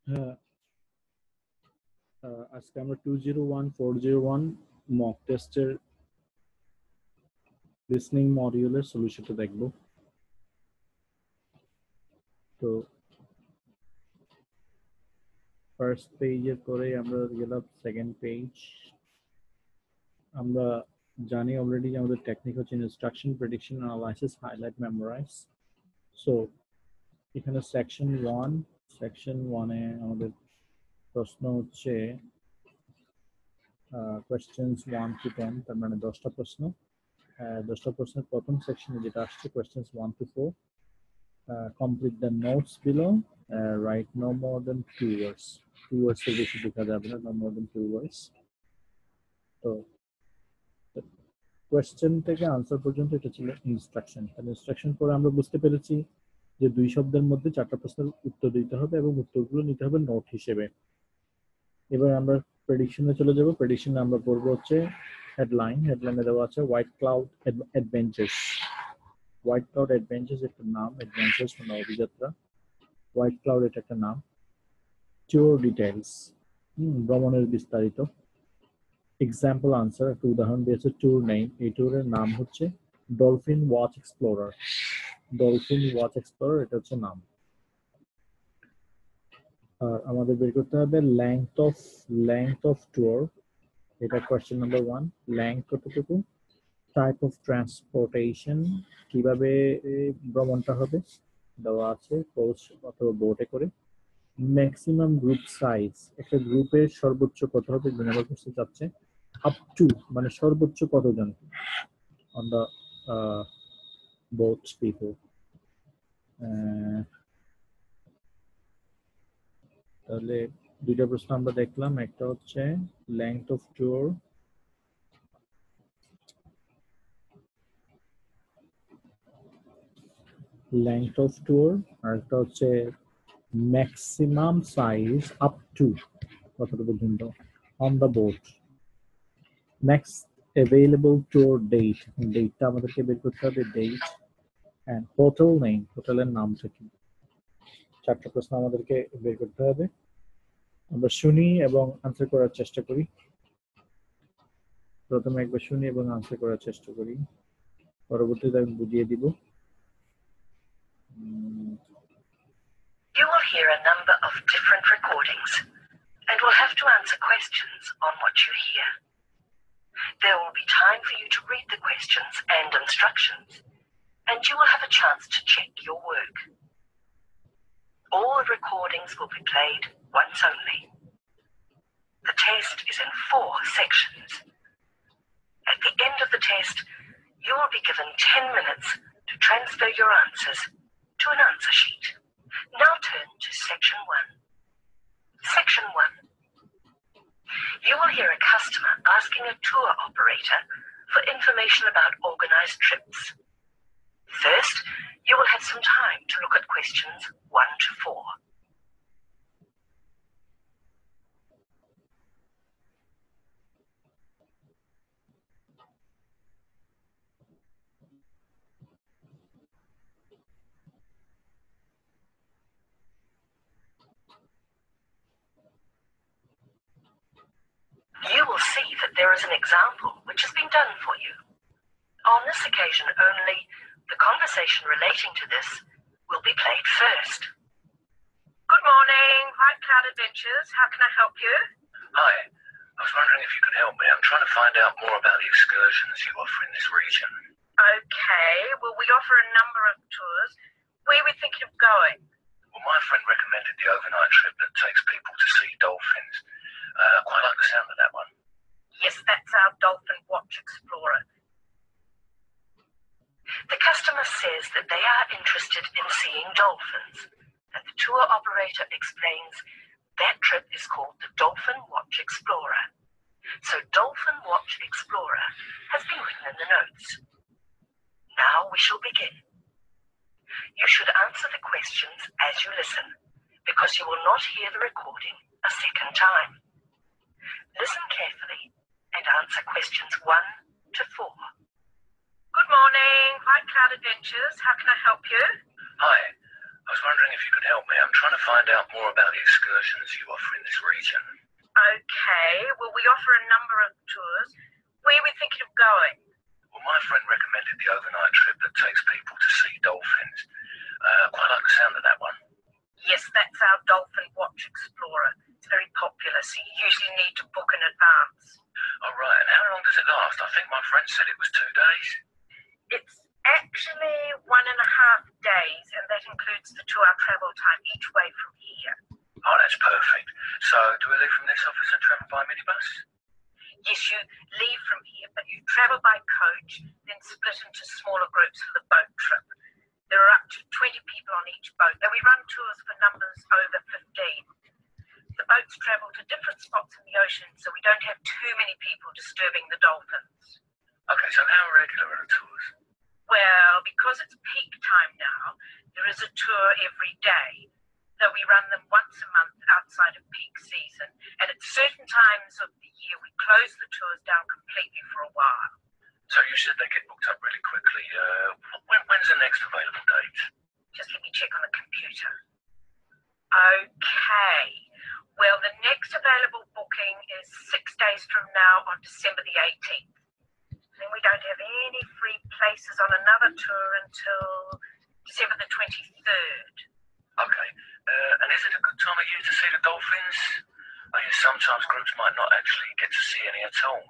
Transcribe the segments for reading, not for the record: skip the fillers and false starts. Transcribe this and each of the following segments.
হ্যাঁ, আজকে আমরা 201 401 মক টেস্টের লিসনিং মডিউলের সলিউশনটা দেখব। তো ফার্স্ট পেজের পরে আমরা গেলাম সেকেন্ড পেজ। আমরা জানি অলরেডি যে আমাদের টেকনিক হচ্ছে instruction, prediction, analysis, highlight, memorize. So এখানে সেকশন 1 এ আমাদের প্রশ্ন হচ্ছে কোয়েশ্চেন্স 1 to 10, তার মানে 10টা প্রশ্ন। 10টা প্রশ্নের প্রথম সেকশনে যেটা আসছে questions 1 to 4, complete the notes below, write no more than 2 words. 2 words এর বেশি লেখা যাবে না, no more than 2 words. তো কোয়েশ্চেন থেকে আনসার পর্যন্ত এটা ছিল ইনস্ট্রাকশন। তাহলে ইনস্ট্রাকশন পরে আমরা বুঝতে পেরেছি যে 2 শব্দের মধ্যে 4টা প্রশ্নের উত্তর দিতে হবে এবং উত্তরগুলো নিতে হবে নোট হিসেবে। এবার আমরা প্রেডিকশনে চলে যাব। প্রেডিকশনে আমরা পড়বো হচ্ছে হেডলাইনে দেওয়া আছে white cloud adventures. White cloud adventures একটা নাম, অ্যাডভেঞ্চার্স মানে অভিযাত্রা, হোয়াইট ক্লাউড এটা একটা নাম। ট্যুর ডিটেইলস, ভ্রমণের বিস্তারিত। এক্সাম্পল আনসার, একটা উদাহরণ দিয়েছে ট্যুর নেম, এই ট্যুরের নাম হচ্ছে dolphin watch explorer. Dolphin watch explorer এটা হচ্ছে নাম। আর আমাদের বের করতে হবে লেংথ অফ ট্যুর, এটা কোয়েশ্চেন নাম্বার 1। লেংথ কতটুকু, টাইপ অফ ট্রান্সপোর্টেশন, কিভাবে ভ্রমণটা হবে দেওয়া আছে, কোচ অথবা বোটে করে। ম্যাক্সিমাম গ্রুপ সাইজ, একটা গ্রুপের সর্বোচ্চ কত হবে বিনাবার করতে চাচ্ছে। আপ টু মানে সর্বোচ্চ কতজন অন দ্য বোট পিপল। তাহলে 2টা প্রশ্ন আমরা দেখলাম, একটা হচ্ছে লেংথ অফ ট্যুর, আর একটা হচ্ছে ম্যাক্সিমাম সাইজ আপ টু কতটুকু পর্যন্ত on the boat. Next available tour ডেটটা আমাদেরকে বের করতে হবে, ডেট অ্যান্ড হোটেল নেম, হোটেলের নামটা কি। 4টা প্রশ্ন আমাদেরকে বের করতে হবে। আমরা শুনি এবং আনসার করার চেষ্টা করি। প্রথমে একবার শুনি এবং আনসার করার চেষ্টা করি, পরবর্তীতে আমি বুঝিয়ে দিব। You will hear a number of different recordings and will have to answer questions on what you hear. There will be time for you to read the questions and instructions, and you will have a chance to check your work. All recordings will be played once only. The test is in 4 sections. At the end of the test, you will be given 10 minutes to transfer your answers to an answer sheet. Now turn to Section 1. Section 1. You will hear a customer asking a tour operator for information about organized trips. First, you will have some time to look at questions 1 to 4. You will see that there is an example which has been done for you. On this occasion only, the conversation relating to this will be played first. Good morning, White Cloud Adventures. How can I help you? Hi. I was wondering if you could help me. I'm trying to find out more about the excursions you offer in this region. Okay, well, we offer a number of tours. Where are we thinking of going? Well, my friend recommended the overnight trip that takes people to see dolphins. I quite like the sound of that one. Yes, that's our Dolphin Watch Explorer. The customer says that they are interested in seeing dolphins, and the tour operator explains that trip is called the Dolphin Watch Explorer. So Dolphin Watch Explorer has been written in the notes. Now we shall begin. You should answer the questions as you listen, because you will not hear the recording a second time. Listen carefully and answer questions 1 to 4. Good morning, White Cloud Adventures. How can I help you? Hi. I I was wondering if you could help me. I'm trying to find out more about the excursions you offer in this region. Okay, well, we offer a number of tours. Where are we thinking of going? Well, my friend recommended the overnight trip that takes people to see dolphins. Quite like the sound of that one. Yes, that's our Dolphin Watch Explorer. It's very popular, so you usually need to book in advance. All right, and how long does it last? I think my friend said it was 2 days. It's actually 1.5 days, and that includes the 2-hour travel time each way from here. Oh, that's perfect. So, do we leave from this office and travel by minibus? Yes, you leave from here, but you travel by coach, then split into smaller groups for the boat trip. There are up to 20 people on each boat, and we run tours for numbers over 15. The boats travel to different spots in the ocean, so we don't have too many people disturbing the dolphins. Okay, so how regular are the tours? Well, because it's peak time now, there is a tour every day, though we run them once a month outside of peak season, and at certain times of the year we close the tours down completely for a while. So you said they get booked up really quickly. When's the next available date? Just let me check on the computer. Okay. Well, the next available booking is 6 days from now on December the 18th. Then we don't have any free places on another tour until December the 23rd. Okay. And is it a good time of year to see the dolphins? I hear sometimes groups might not actually get to see any at all.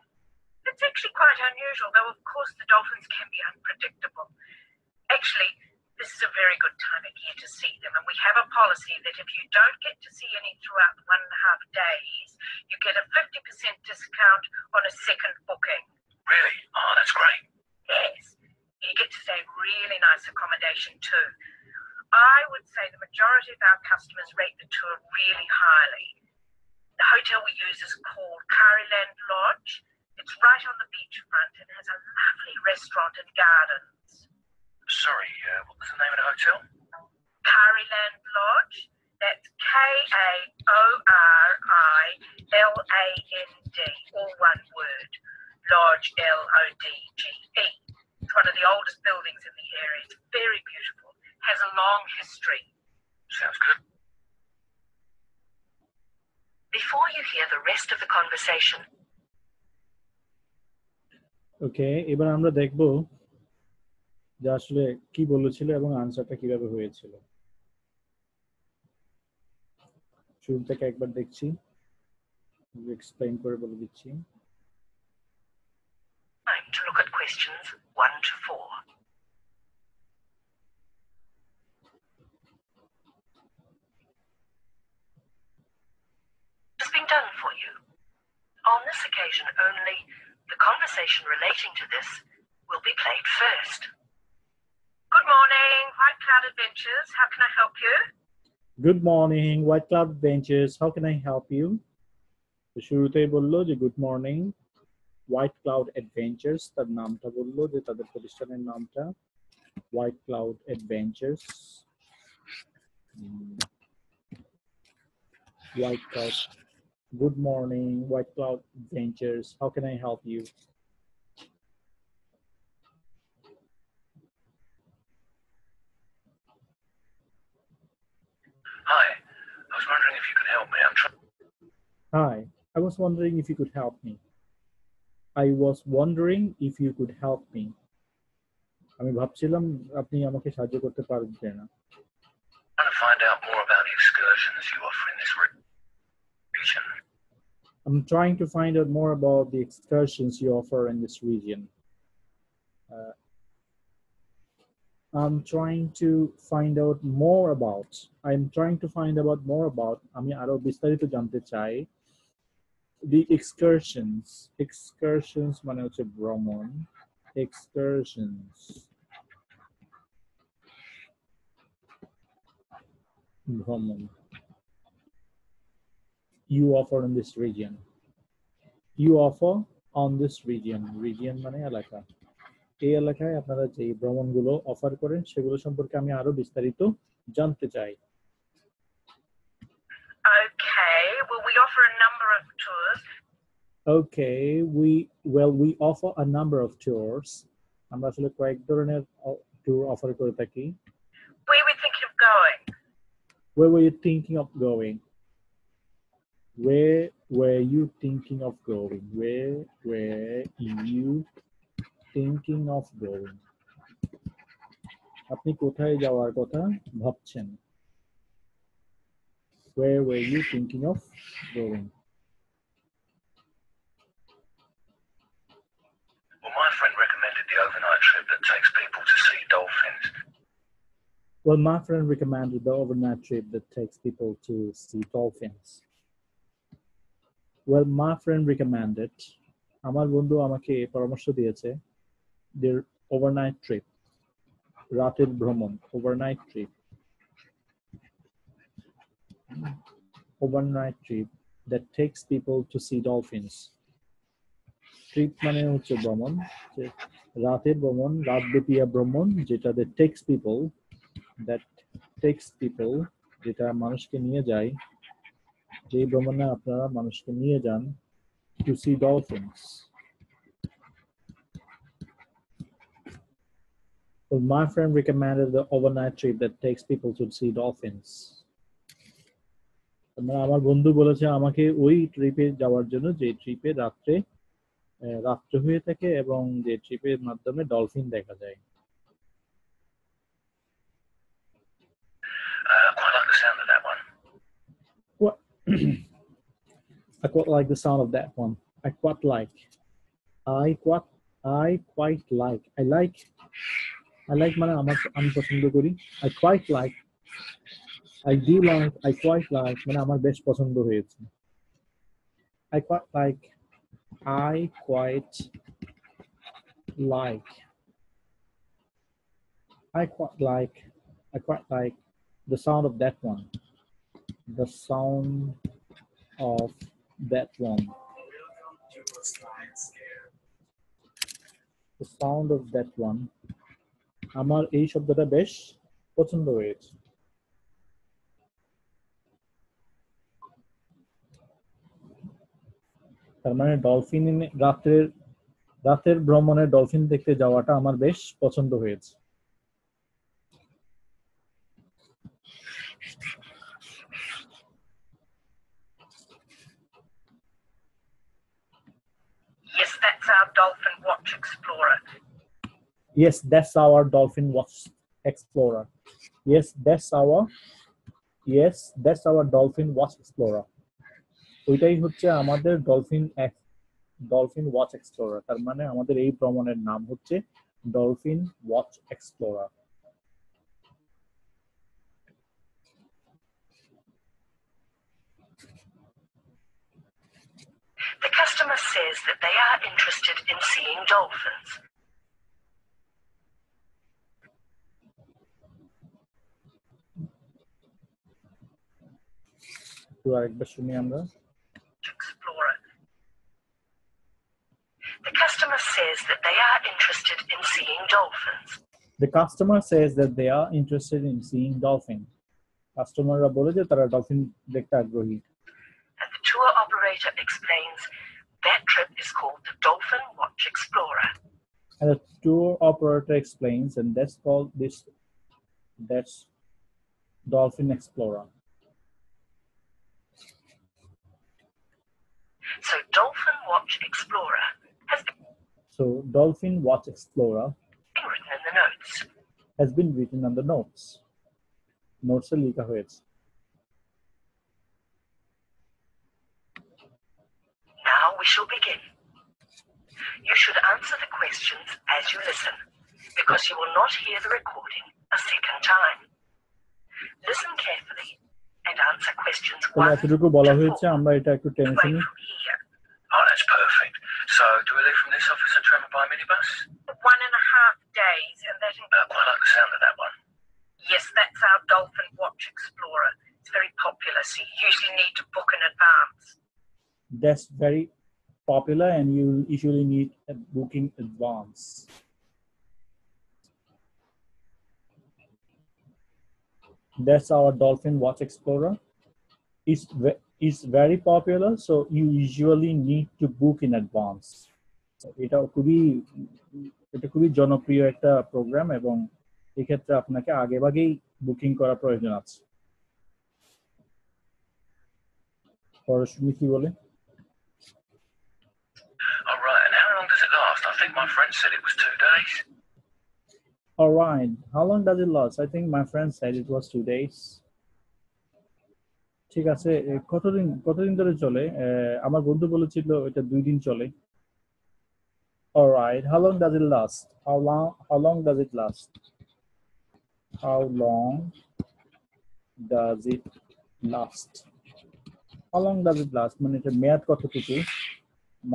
It's actually quite unusual, though of course the dolphins can be unpredictable. Actually, this is a very good time of year to see them, and we have a policy that if you don't get to see any throughout the 1.5 days, you get a 50% discount on a second booking. Really? Oh, that's great. Yes, you get to stay in really nice accommodation too. I would say the majority of our customers rate the tour really highly. The hotel we use is called Kariland Lodge. It's right on the beachfront and has a lovely restaurant and gardens. Sorry, what was the name of the hotel? Kariland Lodge. That's Kaoriland, all one word. Lodge, Lodge. It's one of the oldest buildings in the area. It's very beautiful. Has a long history. Sounds good. Before you hear the rest of the conversation, ওকে, এবার আমরা দেখব যে আসলে কি বলেছিল এবং আনসারটা কিভাবে হয়েছিল। শুরু থেকে একবার দেখছি, এক্সপ্লেইন করে বলে দিচ্ছি। time to look at questions 1 to 4. It's been done for you. On this occasion only, the conversation relating to this will be played first. Good morning, White Cloud Adventures. How can I help you? Good morning, White Cloud Adventures. How can I help you? তো শুরুতেই বললো যে good morning, white cloud adventures, তার নামটা বললো যে তাদের প্রতিষ্ঠানের নামটা white cloud adventures. White cloud, good morning, White Cloud Adventures. How can I help you? Hi, I was wondering if you could help me. Hi, I was wondering if you could help me. I was wondering if you could help me. আমি ভাবছিলাম আপনি আমাকে সাহায্য করতে পারবেন না। Trying to find out more about the excursions you offer in this region. I'm trying to find out more about the excursions you offer in this region. I'm trying to find out more about. আমি আরো বিস্তারিত জানতে চাই। The excursions. Excursions মানে হচ্ছে ভ্রমণ। Excursions. ভ্রমণ। You offer in this region. You offer on this region. Region মানে এলাকা। এই এলাকায় আপনারা যে ভ্রমণগুলো অফার করেন সেগুলো সম্পর্কে আমি আরো বিস্তারিত জানতে চাই। Okay, well we offer a number of tours. Okay, we offer a number of tours. আমরা আসলে কয়েক ধরনের ট্যুর অফার করে থাকি। Where we're thinking of going? Where were you thinking of going? Where were you thinking of going? Where were you thinking of going? আপনি কোথায় যাওয়ার কথা ভাবছেন? Where were you thinking of going? Well, my friend recommended the overnight trip that takes people to see dolphins. Well, my friend recommended the overnight trip that takes people to see dolphins. Well, my friend recommended, আমার বন্ধু আমাকে পরামর্শ দিয়েছে, their overnight trip, রাতের ভ্রমণ, overnight trip that takes people to see dolphins. Trip মানে হচ্ছে ভ্রমণ, রাতের ভ্রমণ, রাতব্যাপী ভ্রমণ, যেটা that takes people, যেটা মানুষকে নিয়ে যায়, যে ভ্রমণে আপনারা মানুষকে নিয়ে যান to see dolphins. Well, my friend recommended the overnight trip that takes people to see dolphins. আমার বন্ধু বলেছে আমাকে ওই ট্রিপে যাওয়ার জন্য যে ট্রিপে রাত্রে হয়ে থাকে এবং যে ট্রিপের মাধ্যমে ডলফিন দেখা যায়। Quite like the sound of that one. What? I quite like the sound of that one. I quite like. I like মানে আমি পছন্দ করি। I quite like. I do like. I quite like মানে আমার বেশ পছন্দ হয়েছে। I quite like. I quite like the sound of that one. The sound of that one. The sound of that one. আমার এই শব্দটা বেশ পছন্দ হয়েছে। তার মানে ডলফিন রাতের ভ্রমণে ডলফিন দেখতে যাওয়াটা আমার বেশ পছন্দ হয়েছে। Yes, that's our Dolphin Watch Explorer. Yes, that's our Dolphin Watch Explorer. Yes, that's our Dolphin Watch Explorer. ওইটাই হচ্ছে আমাদের ডলফিন ওয়াচ এক্সপ্লোরার। তার মানে আমাদের এই ভ্রমণের নাম হচ্ছে dolphin watch explorer. The customer says that they are interested in seeing dolphins. তো আরেকবার শুনি আমরা। Explorer. The customer says that they are interested in seeing dolphins. The customer says that they are interested in seeing dolphin. কাস্টমাররা বলে যে তারা dolphin দেখতে আগ্রহী। And the tour operator explains that trip is called the Dolphin Watch Explorer. And the tour operator explains, and that's Dolphin Explorer. So Dolphin Watch Explorer has been written in the notes. Has been written on the notes. Notes এ লেখা হয়েছে। Now we shall begin. You should answer the questions as you listen, because you will not hear the recording a second time. Listen carefully and answer questions তাহলে 1 এতটুকু বলা to হয়েছে, 4 আমরা এটা একটু টেনে away শুনি। from here. Oh, that's perfect. So, do we leave from this office and travel by minibus? 1.5 days, and that includes... Quite like the sound of that one. Yes, that's our Dolphin Watch Explorer. It's very popular, so you usually need to book in advance. That's very popular and you usually need a booking advance. That's our Dolphin Watch Explorer. It's very popular, so you usually need to book in advance. এটা খুবই জনপ্রিয় একটা programme এবং এক্ষেত্রে আপনাকে আগেভাগেই booking করা প্রয়োজন আছে। পরশুমি কি বলে? All right, and how long does it last? I think my friend said it was 2 days. All right, how long does it last? I think my friend said it was 2 days. ঠিক আছে, কতদিন ধরে চলে? আমার বন্ধু বলেছিল এটা 2 দিন চলে। All right, how long does it last? How long does it last? How long does it last? How long does it last? মানে এটা মেয়াদ কতটুকু?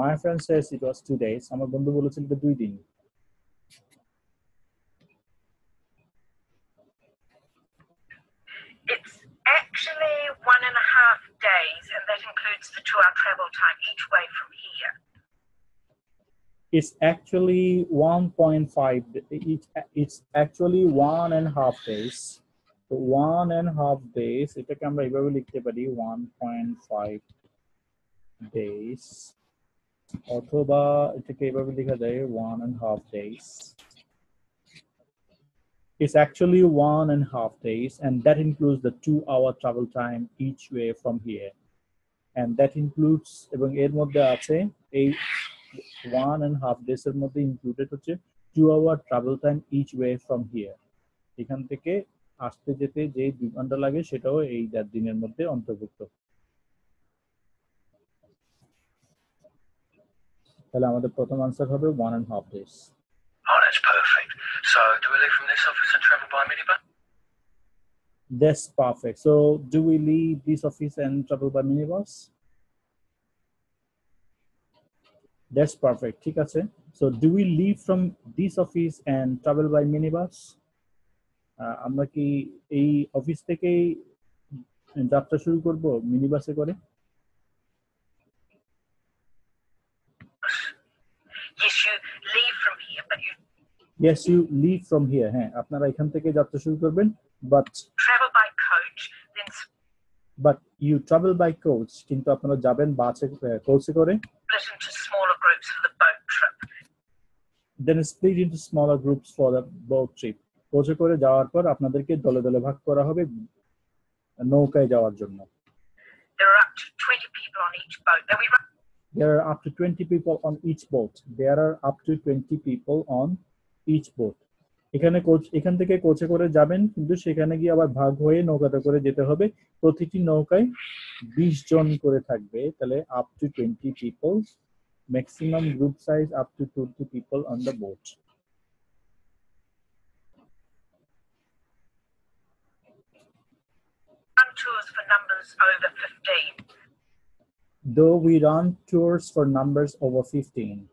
My friend says it was 2 days. আমার বন্ধু বলেছিল এটা 2 দিন। It's actually 1.5 days, and that includes the 2-hour travel time each way from here. It's actually 1.5. It's actually 1.5 days. So 1.5 days. এটাকে আমরা এইভাবে লিখতে পারি 1.5 days. অথবা এটাকে এইভাবে লেখা যায় 1.5 days. It's actually 1.5 days, and that includes the 2-hour travel time each way from here. And that includes এবং এর মধ্যে আছে এই 1.5 days এর মধ্যে included হচ্ছে 2-hour travel time each way from here. এখান থেকে আসতে যেতে যে 2 ঘন্টা লাগে সেটাও এই 4 দিনের মধ্যে অন্তর্ভুক্ত। তাহলে আমাদের প্রথম আনসার হবে 1.5 days. Oh, that's perfect. So, do we leave from this office and travel by minibus? That's perfect. So do we leave this office and travel by minibus? That's perfect. ঠিক আছে। So do we leave from this office and travel by minibus? আমরা কি এই office থেকেই যাত্রা শুরু করব মিনিবাসে করে? Yes, you leave from here, but you Yes, you leave from here. হ্যাঁ, আপনারা এখান থেকে যাত্রা শুরু করবেন, but travel by coach, then you travel by coach, কিন্তু আপনারা যাবেন বাসে কোচে করে। split into smaller groups for the boat trip. Then split into smaller groups for the boat trip. কোচে করে যাওয়ার পর আপনাদেরকে দলে দলে ভাগ করা হবে নৌকায় যাওয়ার জন্য। There are up to 20 people on each boat. Then we run There are up to 20 people on each boat. There are up to 20 people on each boat. এখান থেকে কোচে করে যাবেন, কিন্তু সেখানে গিয়ে আবার ভাগ হয়ে নৌকাতে করে যেতে হবে। প্রতিটি নৌকায় 20 জন করে থাকবে, তাহলে up to 20 people. Maximum group size up to 20 people on the boat. tours for numbers over 15. Though we run tours for numbers over 15.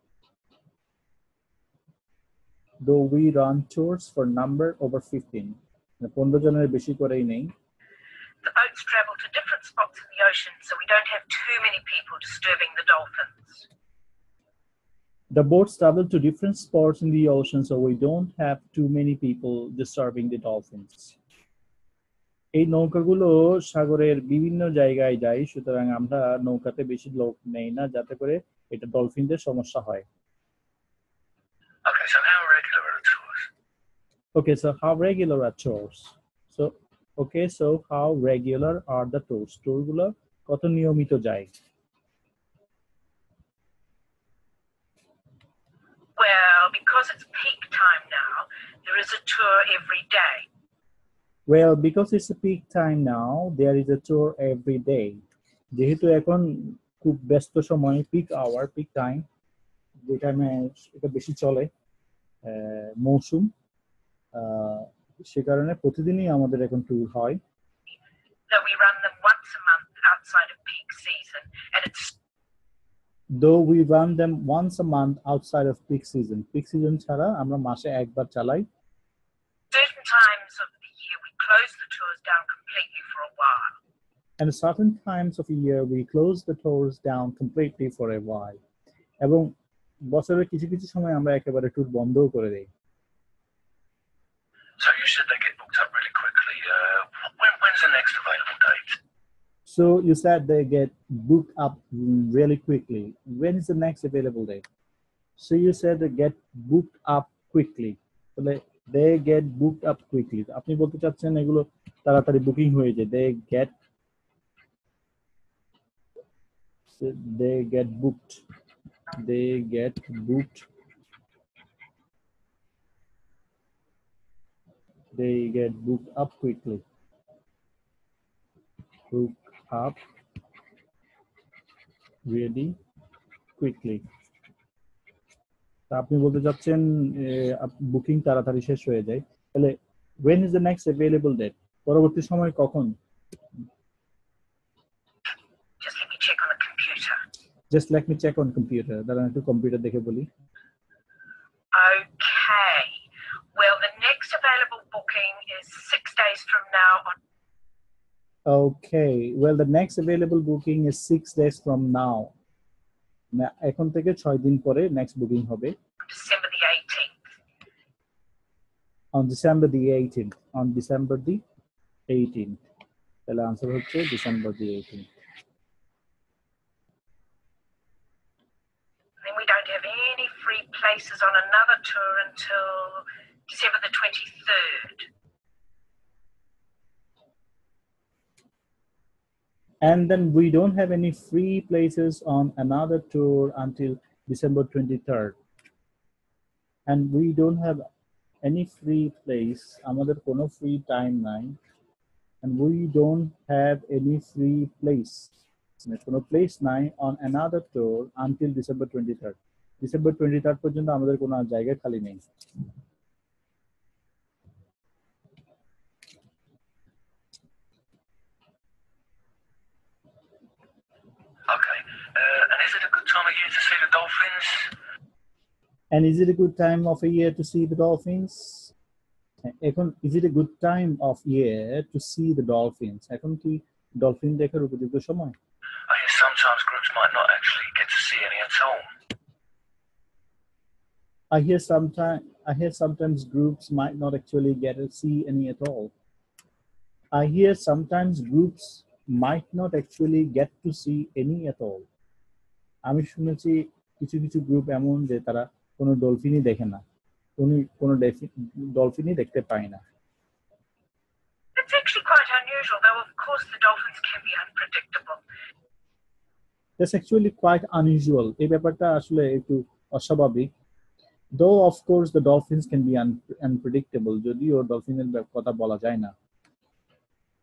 Though we run tours for number over 15. 15 জনের বেশি করেই নেই। The boats travel to different spots in the ocean, so we don't have too many people disturbing the dolphins. The boats travel to different spots in the ocean, so we don't have too many people disturbing the dolphins. এই নৌকাগুলো সাগরের বিভিন্ন জায়গায় যায়, সুতরাং আমরা নৌকাতে বেশি লোক নেই না, যাতে করে এটা ডলফিনদের সমস্যা হয়। Okay, so how regular are the tours? Okay, so how regular are tours? So how regular are the tours? ট্যুরগুলো কত নিয়মিত যায়? Well, because it's peak time now, there is a tour every day. Well, because it's a peak time now, there is a tour every day. যেহেতু এখন খুব ব্যস্ত সময়, peak hour, peak time, যে টাইমে এটা বেশি চলে মৌসুম, সে কারণে প্রতিদিনই আমাদের এখন ট্যুর হয়। Though we run them once a month outside of peak season, and it's Though we run them once a month outside of peak season. Peak season ছাড়া আমরা মাসে একবার চালাই। certain times of the year we close the tours down completely for a while. And certain times of the year we close the tours down completely for a while. এবং বছরের কিছু কিছু সময় আমরা একেবারে ট্যুর বন্ধও করে দেই। So you said they get booked up really quickly. When's the next available date? So you said they get booked up really quickly. When is the next available date? So you said they get booked up quickly. তাহলে they get booked up quickly. আপনি বলতে চাচ্ছেন এগুলো তাড়াতাড়ি booking হয়ে যায়। They get booked. They get booked. They get booked up quickly. Book up really quickly. তা আপনি বলতে চাচ্ছেন বুকিং তাড়াতাড়ি শেষ হয়ে যায়। তাহলে when is the next available date? পরবর্তী সময় কখন? Just let me check on the computer. Just let me check on computer. দাঁড়ান একটু কম্পিউটার দেখে বলি। Okay. Well, the next available booking is 6 days from now on Okay. Well, the next available booking is 6 days from now. এখন থেকে 6 দিন পরে next booking হবে। December the 18th. On December the 18th. On December the 18th. তাহলে answer হচ্ছে December the 18th. Then we don't have any free places on another tour until December the 23rd. And then we don't have any free places on another tour until December 23rd. And we don't have any free place. আমাদের কোনো free time নাই. And we don't have any free place. কোনো place নাই on another tour until December 23rd. December 23rd পর্যন্ত আমাদের কোনো জায়গা খালি নেই। Okay. And is it a good time of year to see the dolphins? And is it a good time of a year to see the dolphins? এখন is it a good time of year to see the dolphins? এখন কি dolphin দেখার উপযুক্ত সময়? I hear sometimes groups might not actually get to see any at all. I hear sometimes groups might not actually get to see any at all. I hear sometimes groups might not actually get to see any at all. আমি শুনেছি কিছু কিছু group এমন যে তারা কোনো ডলফিনই দেখে না, কোনো ডলফিনই দেখতে পায় না। It's actually quite unusual, though of course the dolphins can be unpredictable. That's actually quite unusual. এই ব্যাপারটা আসলে একটু অস্বাভাবিক। Though of course the dolphins can be unpredictable. যদিও ডলফিনের কথা বলা যায় না।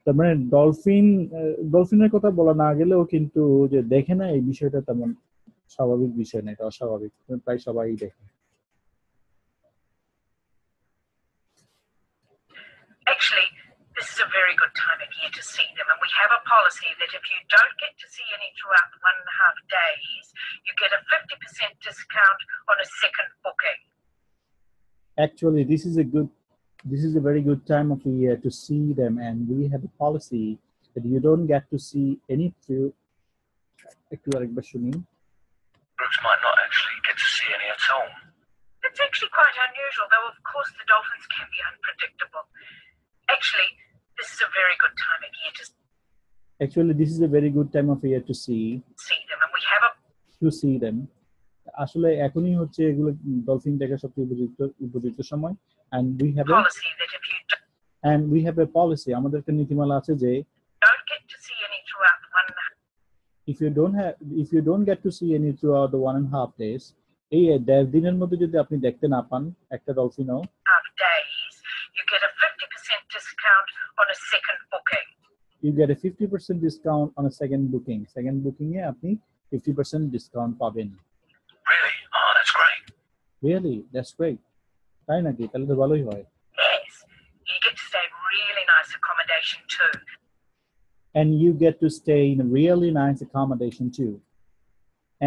তার মানে ডলফিনের কথা বলা না গেলেও কিন্তু যে দেখে না এই বিষয়টা তেমন স্বাভাবিক বিষয় না, এটা অস্বাভাবিক, প্রায় সবাই দেখে। Actually, this is a very good time of year to see them, and we have a policy that if you don't get to see any throughout the 1.5 days, you get a 50% discount on a second booking. Actually, this is a very good time of the year to see them, and we have a policy that you don't get to see any through. Groups might not actually get to see any at all. It's actually quite unusual, though of course the dolphins can be unpredictable. Actually, this is a very good time of year to see them, and we have a আসলে এখনই হচ্ছে এগুলো dolphin দেখার সবচেয়ে উপযুক্ত সময়, and policy that we have a policy, আমাদের একটা নীতিমালা আছে যে don't get to see any throughout the 1.5 if you don't get to see any throughout the 1.5 days, এই 1.5 দিনের মধ্যে যদি আপনি দেখতে না পান একটা ডলফিনও, days, you get a 50% discount on a second booking. You get a 50% discount on a second booking. Second booking এ আপনি 50% discount পাবেন। Really? Oh, that's great. Really? That's great. তাই নাকি? তাহলে তো ভালোই হয়। Yes, you get to stay in really nice accommodation too. And you get to stay in a really nice accommodation too.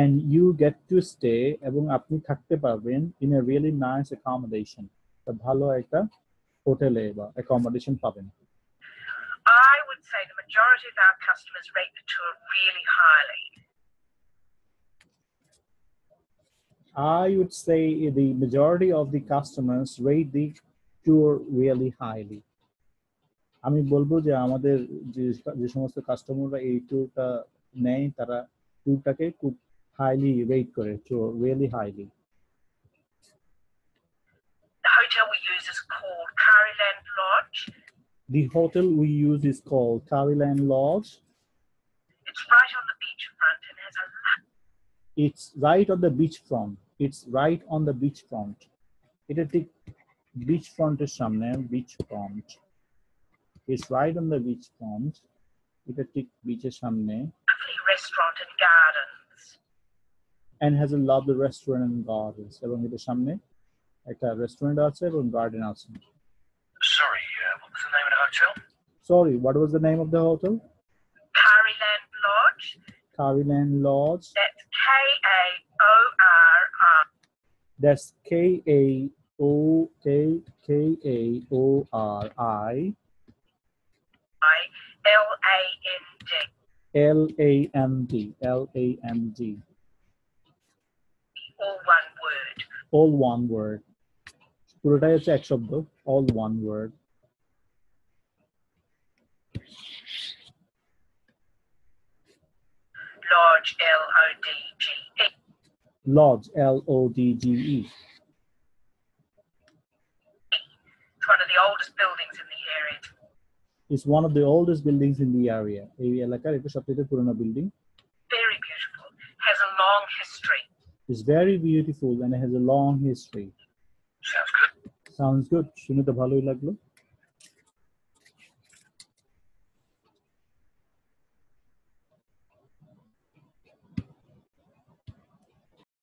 And you get to stay এবং আপনি থাকতে পারবেন in a really nice accommodation. ভালো একটা হোটেলে বা accommodation পাবেন। I would say the majority of our customers rate the tour really highly. I would say the majority of the customers rate the tour really highly. আমি বলবো যে আমাদের যে সমস্ত কাস্টমাররা এই ট্যুরটা নেয় তারা ট্যুরটাকে খুব হাইলি রেট করে, so really highly. The hotel we use is called The hotel we use is called Caroline Lodge. It's right on the beachfront and has a It's right on the beachfront. It's right on the beachfront. এটা ঠিক beachfront-এর সামনে, beachfront. It's right on the beachfront. এটা ঠিক beach-এর সামনে. lovely restaurant and gardens. And has a lovely restaurant and gardens. এবং এটার সামনে একটা রেস্টুরেন্ট আছে এবং গার্ডেন আছে. Sorry, what was the name of the hotel? Sorry, what was the name of the hotel? Caroline Lodge. Caroline Lodge. That's K-A-O-R-I. That's K-A-O-R-I. L-A-N-D. L-A-N-D. L-A-N-D. All one word. All one word. পুরোটাই হচ্ছে এক শব্দ. All one word. Lodge, L-O-D-G-E. Lodge, L-O-D-G-E. It's one of the oldest buildings in the area. It's one of the oldest buildings in the area. এই এলাকার এটা সবথেকে পুরনো building. Very beautiful. Has a long history. It's very beautiful and it has a long history. Sounds good. Sounds good. শুনে তো ভালোই লাগলো.